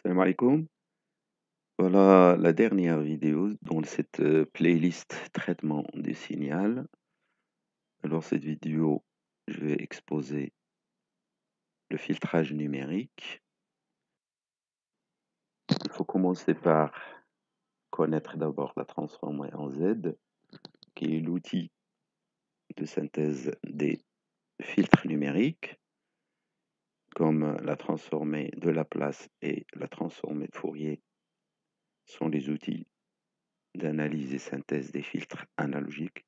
Salam alaikum. Voilà la dernière vidéo dans cette playlist traitement du signal. Alors cette vidéo, je vais exposer le filtrage numérique. Il faut commencer par connaître d'abord la transformée en Z, qui est l'outil de synthèse des filtres numériques, comme la transformée de Laplace et la transformée de Fourier sont les outils d'analyse et synthèse des filtres analogiques.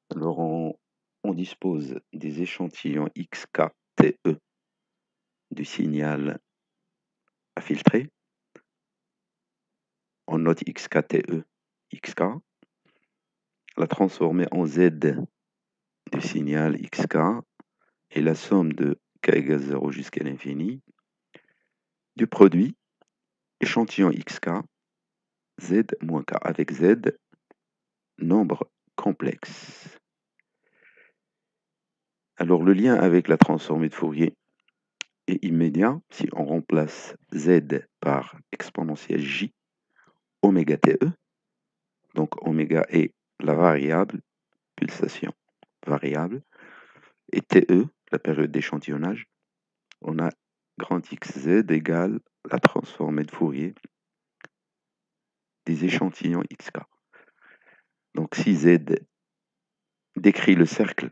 Alors, on dispose des échantillons XK-TE du signal à filtrer. On note XK-TE, XK. La transformée en Z du signal XK est la somme de k égale 0 jusqu'à l'infini du produit échantillon XK, Z moins K, avec Z, nombre complexe. Alors, le lien avec la transformée de Fourier est immédiat si on remplace Z par exponentielle J oméga TE. Donc oméga est la variable, pulsation variable, et TE, la période d'échantillonnage. On a grand XZ égale la transformée de Fourier des échantillons XK. Donc si Z décrit le cercle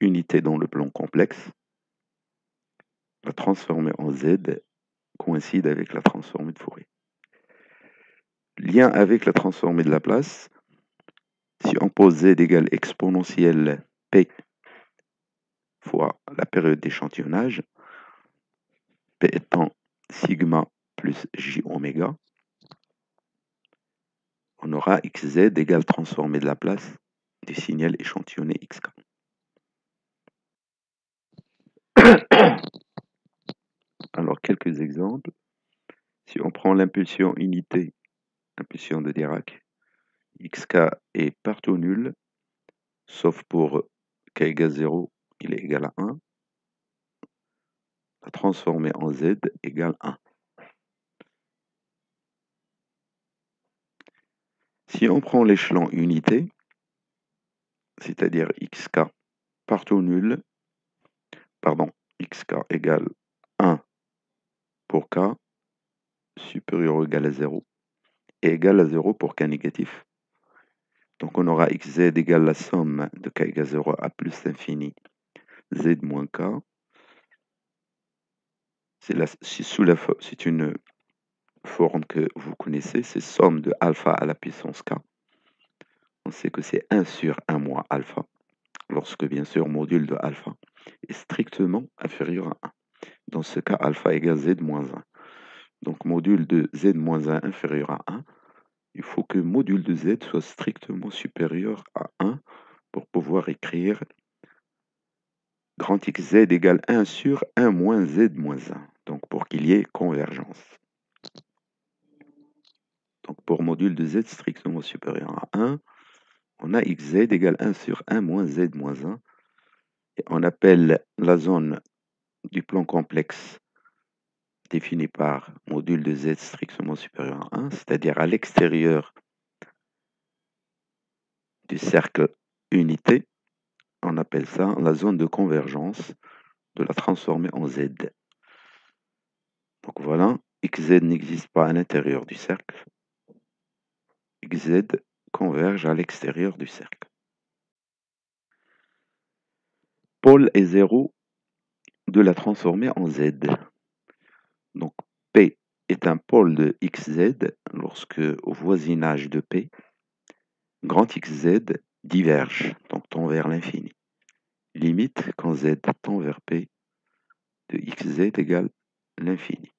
unité dans le plan complexe, la transformée en Z coïncide avec la transformée de Fourier. Lien avec la transformée de Laplace, si on pose Z égale exponentielle P fois la période d'échantillonnage, P étant sigma plus J oméga, on aura XZ égale transformée de Laplace du signal échantillonné XK. Alors, quelques exemples. Si on prend l'impulsion unité, impulsion de Dirac, XK est partout nul, sauf pour k égale 0, il est égal à 1. La transformée en Z égale 1. Si on prend l'échelon unité, c'est-à-dire XK partout nul, XK égale 1 pour K supérieur ou égal à 0 et égal à 0 pour K négatif. Donc on aura XZ égale la somme de K égale 0 à plus l'infini Z moins K. C'est une forme que vous connaissez, c'est somme de alpha à la puissance K. On sait que c'est 1 sur 1 moins alpha, lorsque bien sûr module de alpha est strictement inférieur à 1. Dans ce cas, alpha égale Z moins 1. Donc module de Z moins 1 inférieur à 1, il faut que module de Z soit strictement supérieur à 1 pour pouvoir écrire grand XZ égale 1 sur 1 moins Z moins 1. Donc pour qu'il y ait convergence. Donc pour module de Z strictement supérieur à 1, on a XZ égale 1 sur 1 moins Z moins 1. Et on appelle la zone du plan complexe définie par module de Z strictement supérieur à 1, c'est-à-dire à l'extérieur du cercle unité. On appelle ça la zone de convergence de la transformée en Z. Donc voilà, XZ n'existe pas à l'intérieur du cercle. XZ converge à l'extérieur du cercle. Pôle est 0 de la transformée en Z. Donc P est un pôle de XZ lorsque au voisinage de P, grand XZ diverge, donc tend vers l'infini. Limite quand Z tend vers P de XZ égale l'infini.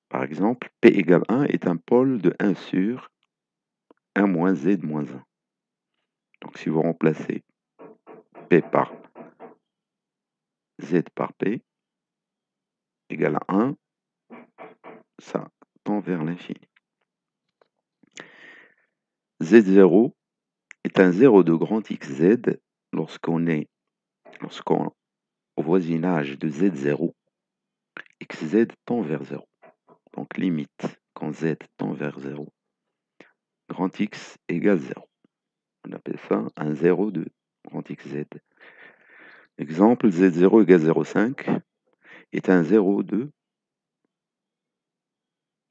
Par exemple, P égale 1 est un pôle de 1 sur 1 moins Z moins 1. Donc si vous remplacez P par Z par P égale à 1, ça tend vers l'infini. Z0 est un 0 de grand XZ lorsqu'on est au voisinage de Z0 xz tend vers 0. Donc limite quand z tend vers 0, grand X égale 0. On appelle ça un 0 de grand XZ. Exemple, z0 égale 0,5 est un 0 de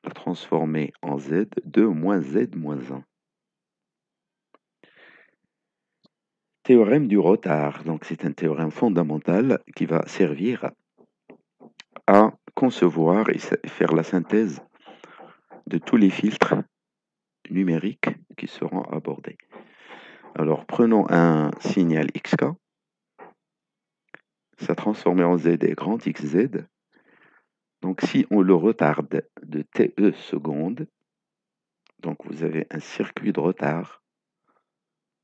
la transformée en z de moins z moins 1. Théorème du retard. Donc c'est un théorème fondamental qui va servir à concevoir et faire la synthèse de tous les filtres numériques qui seront abordés. Alors prenons un signal xk, ça transformé en z est grand xz. Donc si on le retarde de TE secondes, donc vous avez un circuit de retard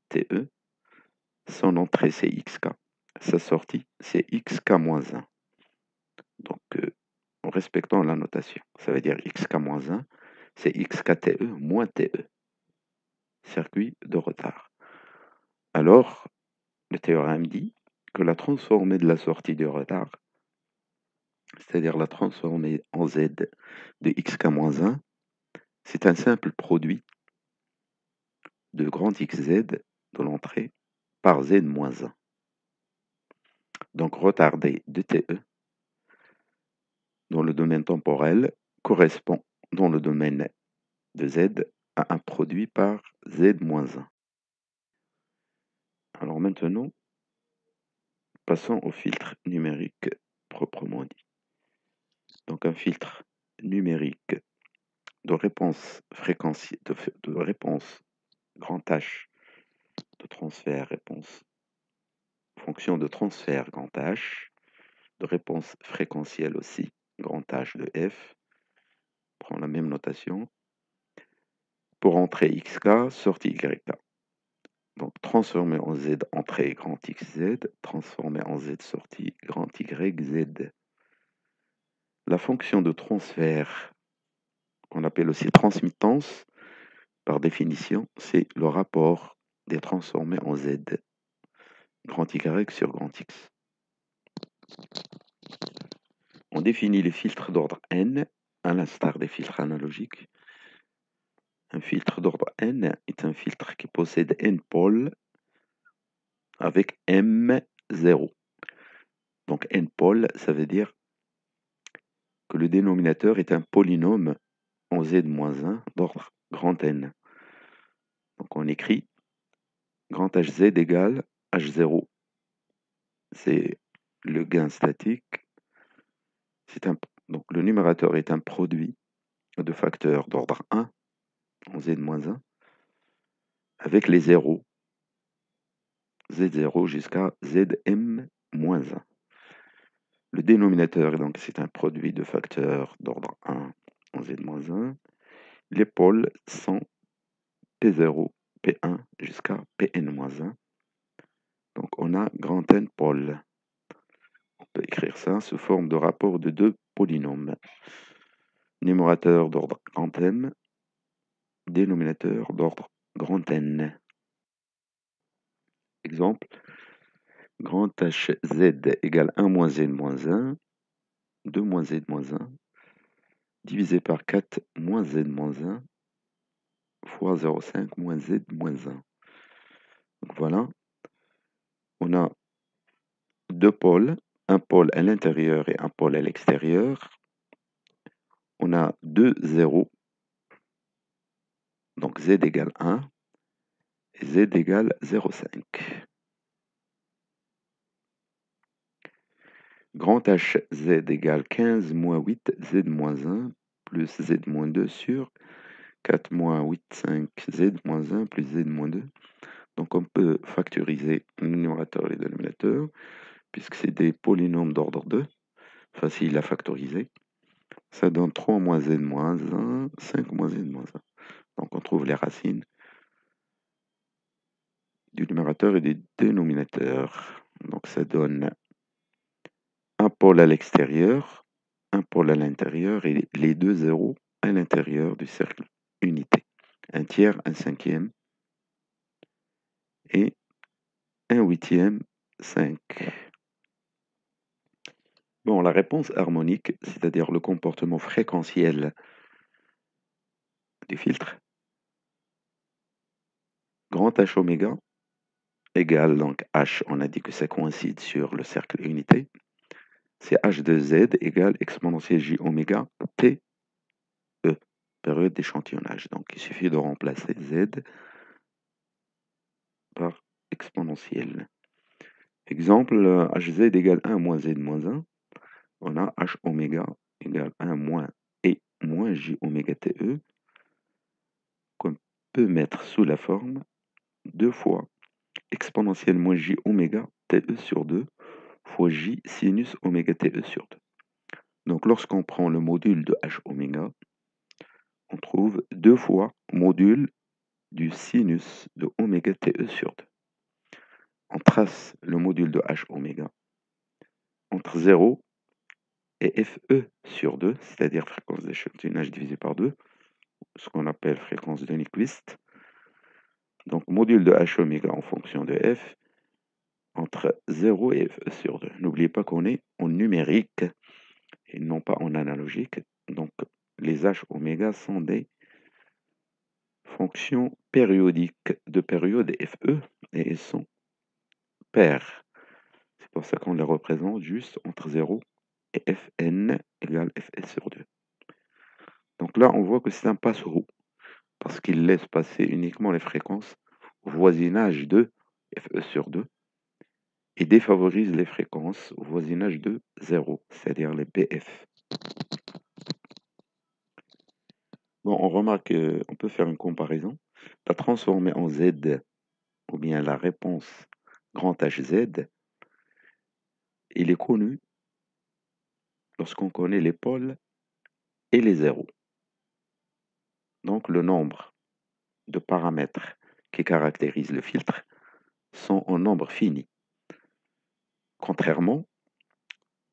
TE, son entrée c'est xk, sa sortie c'est xk-1. Donc en respectant la notation, ça veut dire xk-1, c'est xk-TE moins TE, circuit de retard. Alors, le théorème dit que la transformée de la sortie de retard, c'est-à-dire la transformée en z de xk-1, c'est un simple produit de grand xz de l'entrée par z-1. Donc retardé de TE dans le domaine temporel correspond dans le domaine de z à un produit par z-1. Alors maintenant, passons au filtre numérique proprement dit. Donc un filtre numérique de réponse fréquentielle, de réponse grand H, de transfert réponse, fonction de transfert grand H, de réponse fréquentielle aussi, grand H de F, prend la même notation, pour entrée xk, sortie yk. Donc transformer en z entrée grand xz, transformer en z sortie grand yz. La fonction de transfert, qu'on appelle aussi transmittance, par définition, c'est le rapport des transformés en z, grand y sur grand x. On définit les filtres d'ordre n, à l'instar des filtres analogiques. Un filtre d'ordre n est un filtre qui possède n pôles avec m0. Donc n pôles, ça veut dire que le dénominateur est un polynôme en z-1 d'ordre grand N. Donc on écrit grand Hz égale H0. C'est le gain statique. Donc le numérateur est un produit de facteurs d'ordre 1 en z-1 avec les zéros z0 jusqu'à zm-1. Le dénominateur, donc, c'est un produit de facteurs d'ordre 1 en z-1. Les pôles sont P0, P1 jusqu'à Pn-1. Donc on a grand N pôles. On peut écrire ça sous forme de rapport de deux polynômes. Numérateur d'ordre grand M, dénominateur d'ordre grand N. Exemple, grand Hz égale 1 moins z moins 1, 2 moins z moins 1, divisé par 4 moins z moins 1, fois 0,5 moins z moins 1. Donc voilà, on a deux pôles, un pôle à l'intérieur et un pôle à l'extérieur. On a deux zéros, donc z égale 1 et z égale 0,5. Grand Hz égale 15 moins 8 z moins 1 plus z moins 2 sur 4 moins 8, 5 z moins 1 plus z moins 2. Donc on peut factoriser le numérateur et le dénominateur, puisque c'est des polynômes d'ordre 2, facile à factoriser. Ça donne 3 moins z moins 1, 5 moins z moins 1. Donc on trouve les racines du numérateur et du dénominateur. Donc ça donne un pôle à l'extérieur, un pôle à l'intérieur et les deux zéros à l'intérieur du cercle unité. Un tiers, un cinquième et un huitième, 5. Bon, la réponse harmonique, c'est-à-dire le comportement fréquentiel du filtre, grand H oméga égale donc H, on a dit que ça coïncide sur le cercle unité, c'est H de Z égale exponentielle J oméga T E, période d'échantillonnage. Donc il suffit de remplacer Z par exponentielle. Exemple, Hz égale 1 moins Z moins 1, on a H oméga égale 1 moins E moins J oméga TE, qu'on peut mettre sous la forme 2 fois exponentielle moins J oméga TE sur 2 fois J sinus oméga TE sur 2. Donc lorsqu'on prend le module de H oméga, on trouve 2 fois module du sinus de oméga TE sur 2. On trace le module de H oméga entre 0 et FE sur 2, c'est-à-dire fréquence d'échantillonnage divisé par 2, ce qu'on appelle fréquence de Nyquist. Donc module de H oméga en fonction de F entre 0 et FE sur 2. N'oubliez pas qu'on est en numérique et non pas en analogique. Donc les H oméga sont des fonctions périodiques de période FE et elles sont paires. C'est pour ça qu'on les représente juste entre 0 et Fn égale Fs sur 2. Donc là, on voit que c'est un passe-roue parce qu'il laisse passer uniquement les fréquences au voisinage de Fe sur 2 et défavorise les fréquences au voisinage de 0, c'est-à-dire les Pf. Bon, on remarque qu'on peut faire une comparaison. La transformée en Z, ou bien la réponse grand Hz, il est connu lorsqu'on connaît les pôles et les zéros. Donc le nombre de paramètres qui caractérisent le filtre sont en nombre fini. Contrairement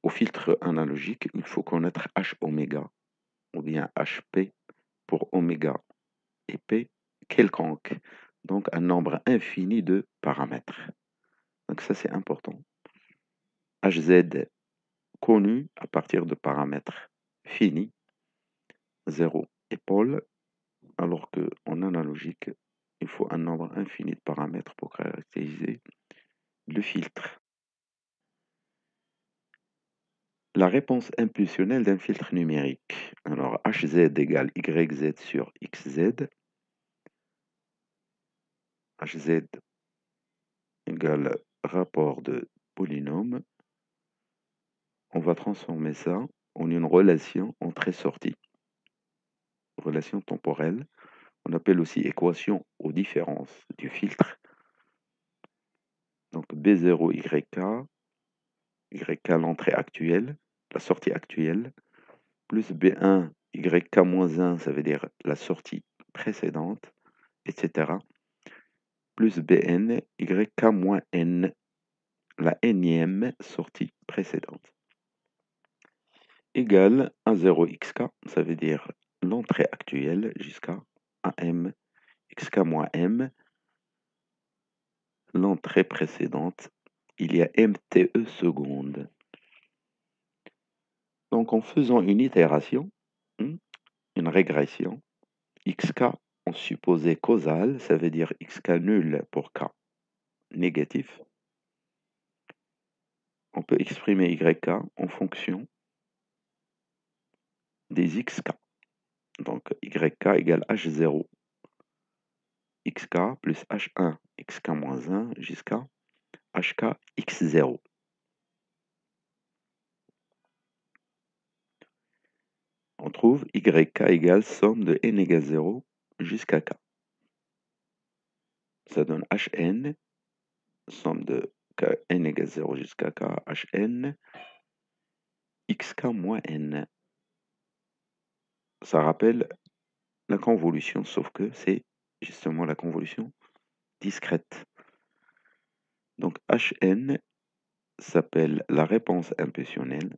au filtre analogique, il faut connaître H oméga ou bien HP pour oméga et P quelconque. Donc un nombre infini de paramètres. Donc ça c'est important. Hz connu à partir de paramètres finis, 0 et pôle, alors qu'en analogique, il faut un nombre infini de paramètres pour caractériser le filtre. La réponse impulsionnelle d'un filtre numérique. Alors Hz égale YZ sur XZ. Hz égale rapport de polynôme. On va transformer ça en une relation entrée-sortie. Relation temporelle. On appelle aussi équation aux différences du filtre. Donc B0 YK, YK l'entrée actuelle, la sortie actuelle, plus B1 YK-1, ça veut dire la sortie précédente, etc. Plus Bn YK-n, la énième sortie précédente. Égale A0xk, ça veut dire l'entrée actuelle jusqu'à AM xk-m, l'entrée précédente, il y a MTE secondes. Donc en faisant une itération, une régression, xk en supposé causal, ça veut dire xk nul pour k négatif, on peut exprimer yk en fonction des xk. Donc yk égale h0 xk plus h1 xk-1 jusqu'à hk x0. On trouve yk égale somme de n égale 0 jusqu'à k. Ça donne hn, somme de n égale 0 jusqu'à k, hn, xk moins n. Ça rappelle la convolution, sauf que c'est justement la convolution discrète. Donc Hn s'appelle la réponse impulsionnelle.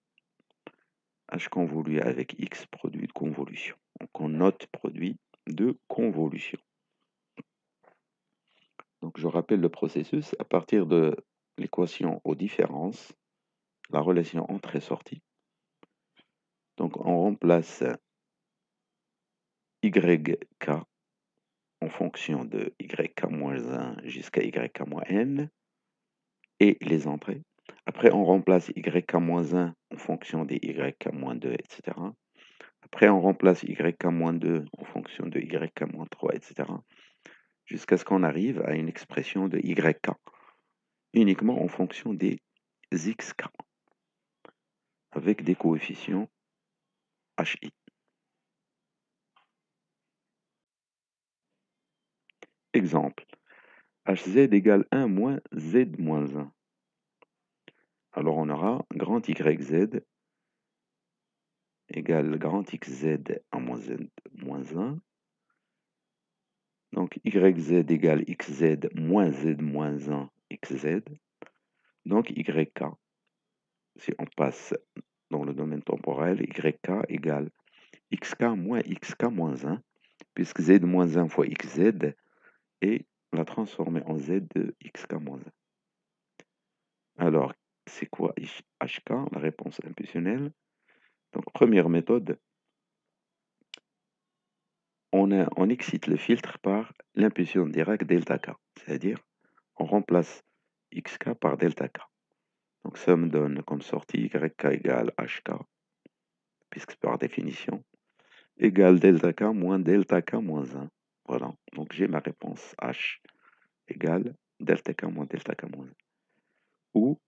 H convolu avec X produit de convolution. Donc on note produit de convolution. Donc je rappelle le processus à partir de l'équation aux différences. la relation entrée-sortie. Donc on remplace YK en fonction de YK-1 jusqu'à YK-n et les entrées. Après, on remplace YK-1 en fonction des YK-2, etc. Après, on remplace YK-2 en fonction de YK-3, etc. Jusqu'à ce qu'on arrive à une expression de YK, uniquement en fonction des XK, avec des coefficients HI. Exemple, HZ égale 1 moins Z moins 1. Alors on aura grand YZ égale grand XZ à moins Z moins 1. Donc YZ égale XZ moins Z moins 1 XZ. Donc YK, si on passe dans le domaine temporel, YK égale XK moins XK moins 1, puisque Z moins 1 fois XZ est la transformer en Z de XK moins 1. Alors, c'est quoi HK? La réponse impulsionnelle. Donc, première méthode, on excite le filtre par l'impulsion directe delta K, c'est-à-dire on remplace XK par delta K. Donc ça me donne comme sortie YK égale HK, puisque par définition, égale delta K moins delta K moins 1. Voilà, donc j'ai ma réponse H égale delta K moins delta K moins 1. Ou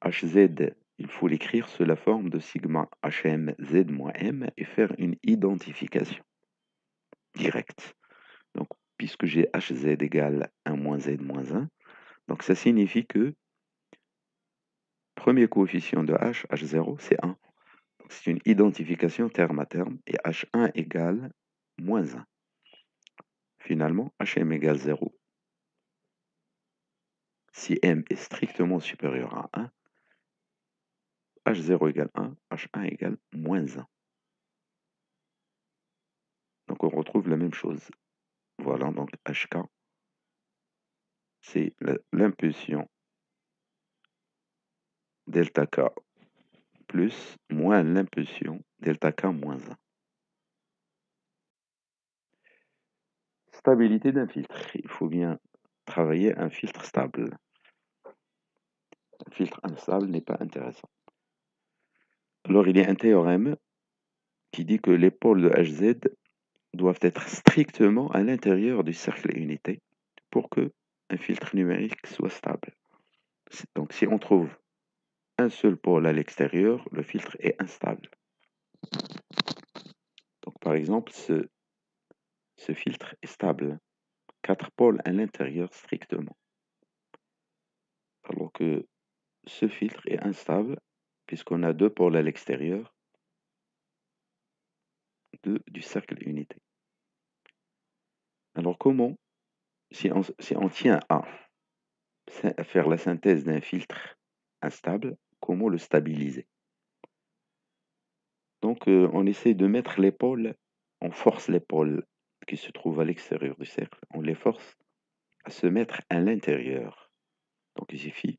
HZ, il faut l'écrire sous la forme de sigma HM Z moins M et faire une identification directe. Donc, puisque j'ai HZ égale 1 moins Z moins 1, donc ça signifie que premier coefficient de H, H0, c'est 1. Donc c'est une identification terme à terme, et H1 égale moins 1. Finalement, HM égale 0. Si M est strictement supérieur à 1, H0 égale 1, H1 égale moins 1. Donc on retrouve la même chose. Voilà, donc HK, c'est l'impulsion delta K plus moins l'impulsion delta K moins 1. Stabilité d'un filtre. Il faut bien travailler un filtre stable. Un filtre instable n'est pas intéressant. Alors il y a un théorème qui dit que les pôles de Hz doivent être strictement à l'intérieur du cercle unité pour que un filtre numérique soit stable. Donc si on trouve un seul pôle à l'extérieur, le filtre est instable. Donc par exemple, ce filtre est stable. 4 pôles à l'intérieur strictement. Alors que ce filtre est instable puisqu'on a 2 pôles à l'extérieur du cercle unité. Alors comment, si on tient à faire la synthèse d'un filtre instable, comment le stabiliser? Donc on essaie de mettre les pôles, on force les pôles qui se trouvent à l'extérieur du cercle, on les force à se mettre à l'intérieur. Donc il suffit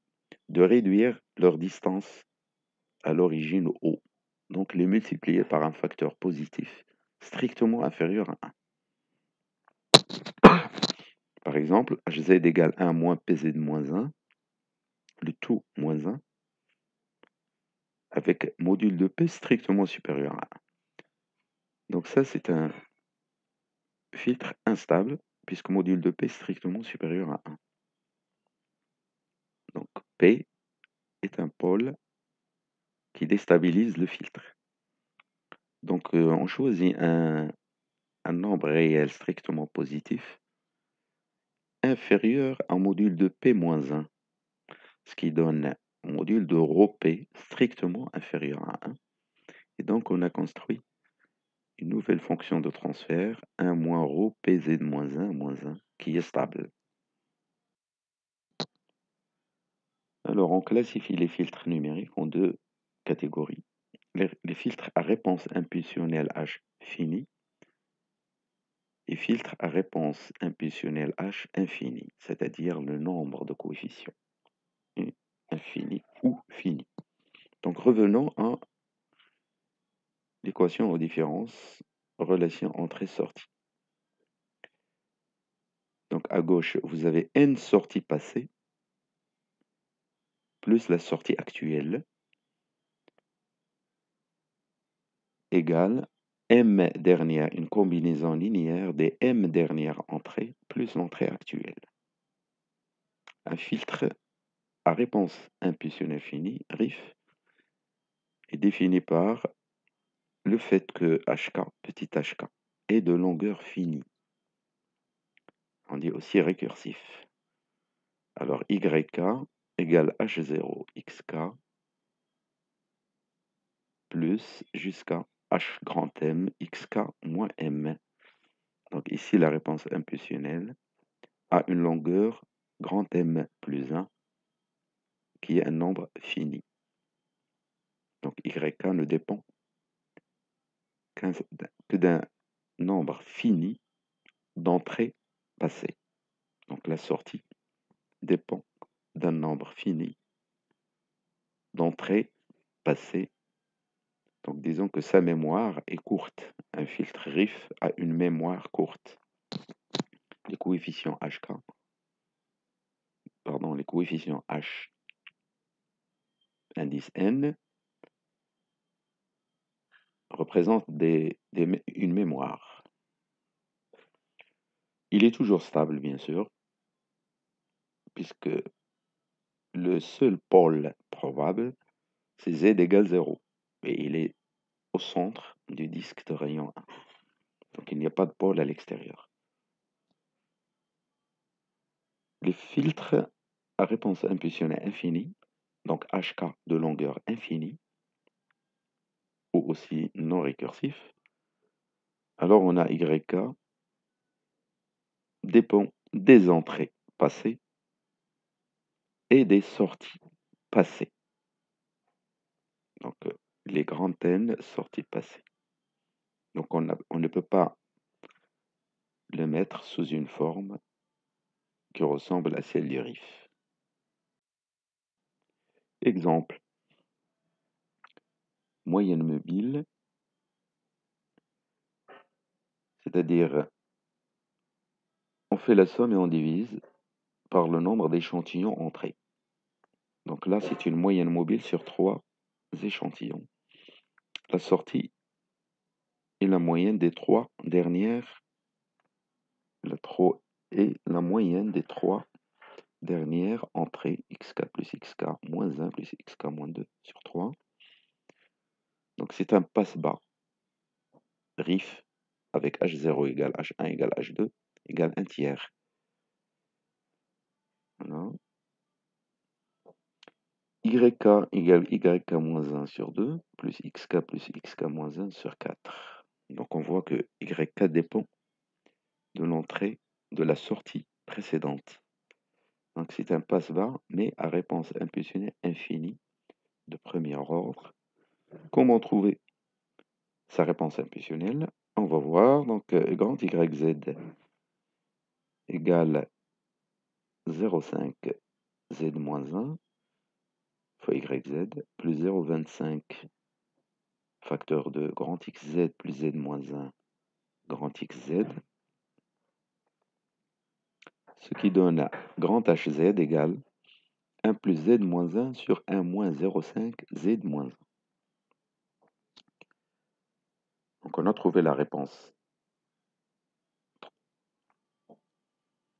de réduire leur distance à l'origine O, donc les multiplier par un facteur positif strictement inférieur à 1. Par exemple, Hz égale 1 moins Pz de moins 1, le tout moins 1, avec module de P strictement supérieur à 1. Donc ça, c'est un filtre instable, puisque module de P strictement supérieur à 1. Donc P est un pôle qui déstabilise le filtre. Donc on choisit un nombre réel strictement positif inférieur à un module de P-1, ce qui donne un module de ρ P strictement inférieur à 1. Et donc on a construit une nouvelle fonction de transfert, 1 moins ρ Pz moins 1 moins 1, qui est stable. Alors on classifie les filtres numériques en 2 catégories. Les filtres à réponse impulsionnelle H finie et filtres à réponse impulsionnelle H infinie, c'est-à-dire le nombre de coefficients infini ou fini. Donc revenons à l'équation aux différences, relation entrée-sortie. Donc à gauche, vous avez n sorties passées plus la sortie actuelle égale m dernière, une combinaison linéaire des m dernières entrées plus l'entrée actuelle. Un filtre à réponse impulsionnelle finie, RIF, est défini par le fait que HK, petit hk, est de longueur finie. On dit aussi récursif. Alors YK égale H0 XK plus jusqu'à H grand M XK moins M. Donc ici, la réponse impulsionnelle a une longueur grand M plus 1 qui est un nombre fini. Donc YK ne dépend que d'un nombre fini d'entrées passées. Donc la sortie dépend d'un nombre fini d'entrées passées. Donc disons que sa mémoire est courte. Un filtre RIF a une mémoire courte. Les coefficients HK, les coefficients H, indice N, représentent une mémoire. Il est toujours stable, bien sûr, puisque le seul pôle probable, c'est Z égale 0. Et il est au centre du disque de rayon 1. Donc il n'y a pas de pôle à l'extérieur. Les filtres à réponse impulsionnelle infinie, donc HK de longueur infinie, ou aussi non récursif, alors on a YK dépend des entrées passées et des sorties passées. Donc les grandes N sorties passées. Donc on ne peut pas le mettre sous une forme qui ressemble à celle du RIF. Exemple, moyenne mobile, c'est-à-dire on fait la somme et on divise par le nombre d'échantillons entrés. Donc là, c'est une moyenne mobile sur 3 échantillons. La sortie est la moyenne des 3 dernières. La moyenne des 3 dernières entrées, xk plus xk moins 1 plus xk moins 2 sur 3. Donc c'est un passe-bas RIF avec H0 égale H1 égale H2 égale 1 tiers. Voilà. YK égale YK moins 1 sur 2 plus XK moins 1 sur 4. Donc on voit que YK dépend de l'entrée de la sortie précédente. Donc c'est un passe-bas, mais à réponse impulsionnelle infinie de premier ordre. Comment trouver sa réponse impulsionnelle? On va voir, donc grand YZ égale 0,5 Z moins 1 fois YZ plus 0,25 facteur de grand XZ plus Z moins 1 grand XZ, ce qui donne grand HZ égale 1 plus Z moins 1 sur 1 moins 0,5 Z moins 1. Donc on a trouvé la réponse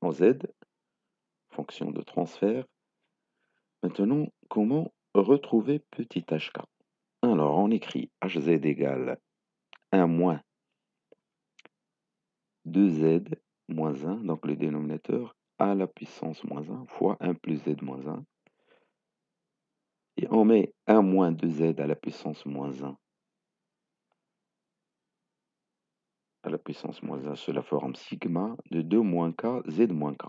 en Z, fonction de transfert. Maintenant, comment retrouver petit hk? Alors on écrit hz égale 1 moins 2z moins 1, donc le dénominateur à la puissance moins 1 fois 1 plus z moins 1. Et on met 1 moins 2z à la puissance moins 1 à la puissance moins 1 sous la forme sigma de 2 moins k z moins k.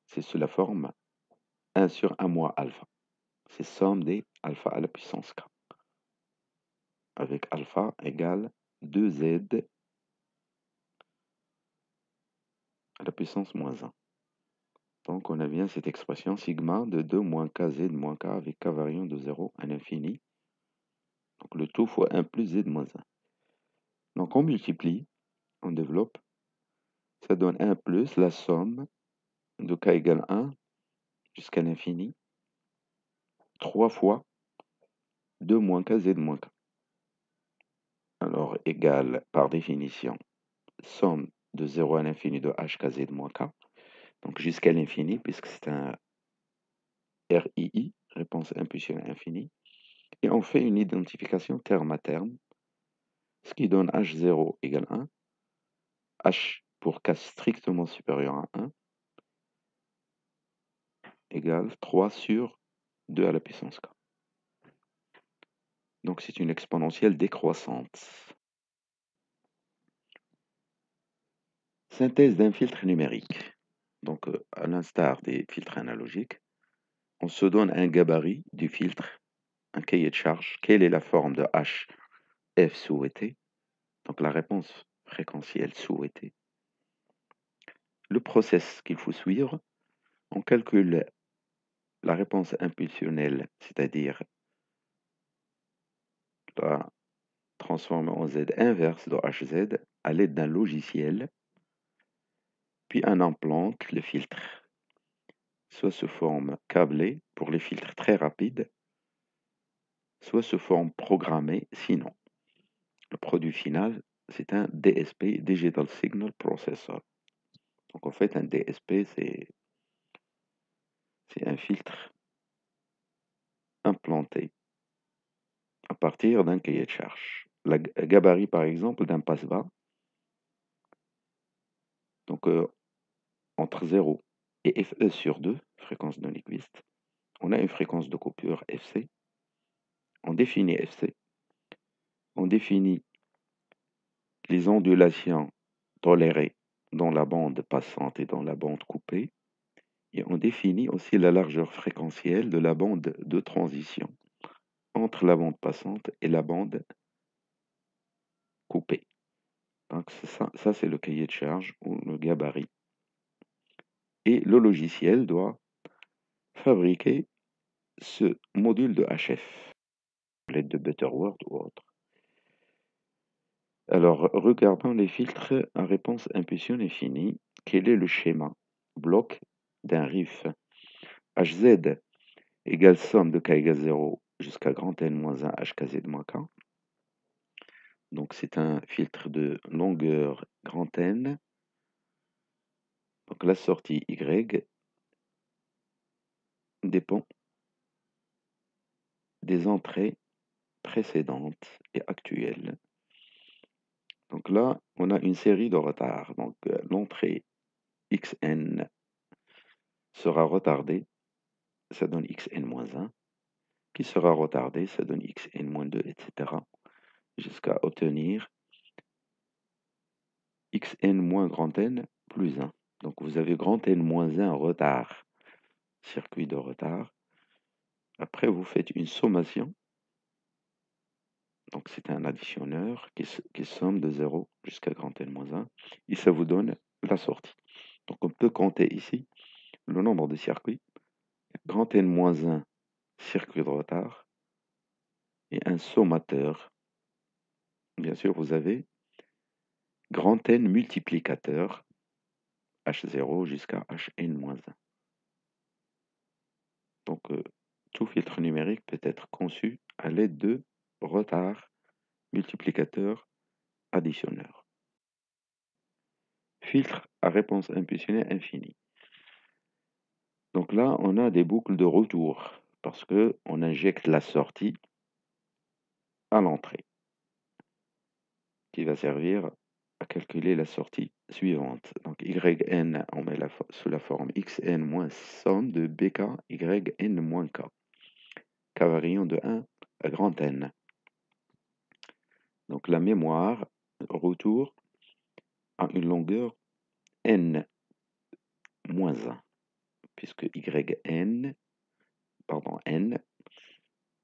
C'est sous la forme 1 sur 1 moins alpha. C'est somme des alpha à la puissance k. Avec alpha égale 2z à la puissance moins 1. Donc on a bien cette expression sigma de 2 moins kz moins k avec k variant de 0 à l'infini. Donc le tout fois 1 plus z moins 1. Donc on multiplie, on développe, ça donne 1 plus la somme de k égale 1 jusqu'à l'infini, 3 fois 2 moins kz moins k. Alors égale par définition somme de 0 à l'infini de h kz moins k. Donc jusqu'à l'infini, puisque c'est un RII, réponse impulsionnelle infinie. Et on fait une identification terme à terme, ce qui donne H0 égale 1, H pour k strictement supérieur à 1, égale 3 sur 2 à la puissance k. Donc c'est une exponentielle décroissante. Synthèse d'un filtre numérique. Donc à l'instar des filtres analogiques, on se donne un gabarit du filtre, un cahier de charge. Quelle est la forme de H, F souhaitée? Donc la réponse fréquentielle souhaitée. Le process qu'il faut suivre, on calcule la réponse impulsionnelle, c'est-à-dire la transformer en Z inverse de HZ à l'aide d'un logiciel, puis on implante le filtre, soit sous forme câblée pour les filtres très rapides, soit sous forme programmée sinon. Le produit final, c'est un DSP, Digital Signal Processor. Donc en fait, un DSP, c'est un filtre implanté à partir d'un cahier de charge. Le gabarit, par exemple, d'un passe-bas, donc entre 0 et FE sur 2, fréquence de Nyquist, on a une fréquence de coupure FC. On définit FC. On définit les ondulations tolérées dans la bande passante et dans la bande coupée. Et on définit aussi la largeur fréquentielle de la bande de transition entre la bande passante et la bande coupée. Donc ça c'est le cahier de charge ou le gabarit. Et le logiciel doit fabriquer ce module de HF, à l'aide de Butterworth ou autre. Alors, regardons les filtres à réponse impulsion infinie. Quel est le schéma? Bloc d'un RIF. HZ égale somme de k égale 0 jusqu'à grand N moins 1 HKZ moins K. Donc, c'est un filtre de longueur grand N. Donc, la sortie Y dépend des entrées précédentes et actuelles. Donc là, on a une série de retards. Donc, l'entrée XN sera retardée. Ça donne xn-1, qui sera retardé, ça donne xn-2, etc. Jusqu'à obtenir xn moins grand N plus 1. Donc vous avez grand N moins 1 retard, circuit de retard. Après, vous faites une sommation. Donc c'est un additionneur qui somme de 0 jusqu'à grand N moins 1. Et ça vous donne la sortie. Donc on peut compter ici le nombre de circuits. Grand N moins 1, circuit de retard. Et un sommateur. Bien sûr, vous avez grand N multiplicateur, H0 jusqu'à Hn-1. Donc, tout filtre numérique peut être conçu à l'aide de retard multiplicateur additionneur. Filtre à réponse impulsionnelle infinie. Donc là, on a des boucles de retour parce qu'on injecte la sortie à l'entrée qui va servir à calculer la sortie suivante. Donc Yn, on met sous la forme Xn moins somme de Bk Yn moins K. K variant de 1 à grand N. Donc la mémoire retour a une longueur N moins 1, puisque N,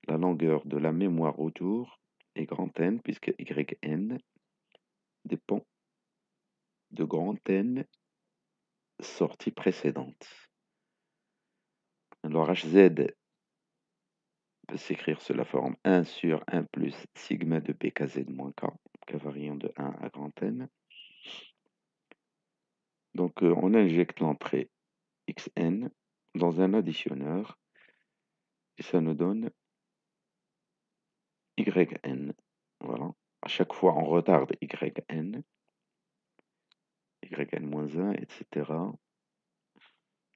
la longueur de la mémoire retour est grand N, puisque Yn dépend de grand N sortie précédente. Alors Hz peut s'écrire sous la forme 1 sur 1 plus sigma de pkz moins k, k variant de 1 à grand N. Donc on injecte l'entrée xn dans un additionneur et ça nous donne yn. Voilà. À chaque fois, on retarde yn, yn-1, etc.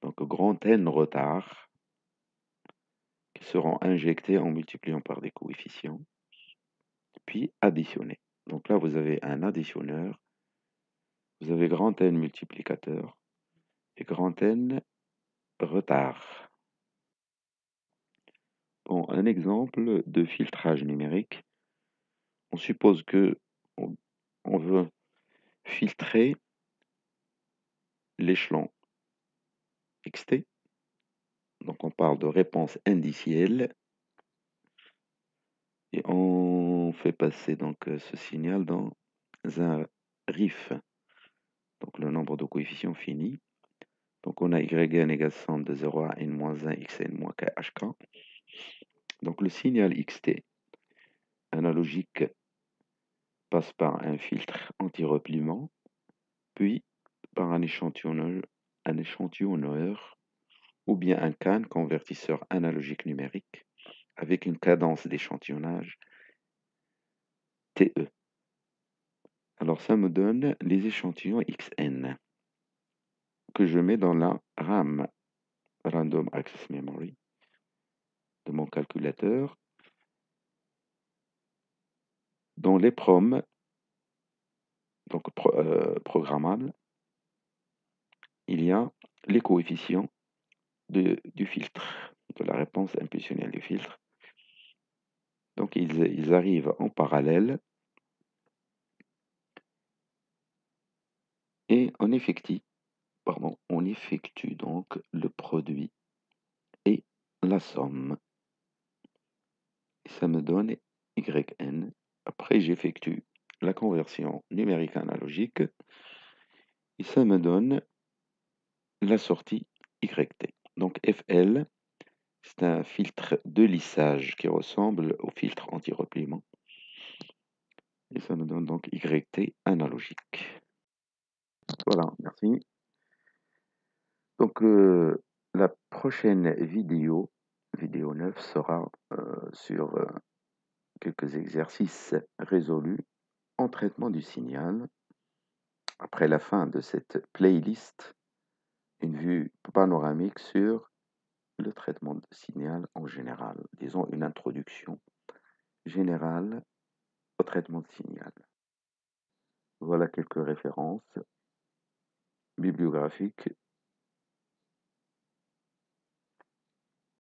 Donc grand N retard qui seront injectés en multipliant par des coefficients, puis additionnés. Donc là, vous avez un additionneur, vous avez grand N multiplicateur et grand N retard. Bon, un exemple de filtrage numérique. On suppose que on veut filtrer l'échelon xt. Donc on parle de réponse indicielle et on fait passer donc ce signal dans un RIF, donc le nombre de coefficients fini. Donc on a yn égale somme de 0 à n-1 xn moins k hk. Donc le signal xt analogique passe par un filtre anti-repliement, puis par un échantillonneur ou bien un CAN, convertisseur analogique numérique, avec une cadence d'échantillonnage TE. Alors ça me donne les échantillons XN que je mets dans la RAM, Random Access Memory, de mon calculateur. Dans l'EPROM, donc programmable, il y a les coefficients du filtre, de la réponse impulsionnelle du filtre. Donc ils arrivent en parallèle et on effectue donc le produit et la somme. Et ça me donne yn. Après, j'effectue la conversion numérique analogique et ça me donne la sortie yt. Donc FL, c'est un filtre de lissage qui ressemble au filtre anti-repliement. Et ça me donne donc yt analogique. Voilà, merci. Donc la prochaine vidéo 9, sera sur quelques exercices résolus en traitement du signal. Après la fin de cette playlist, une vue panoramique sur le traitement de signal en général, disons une introduction générale au traitement de signal. Voilà quelques références bibliographiques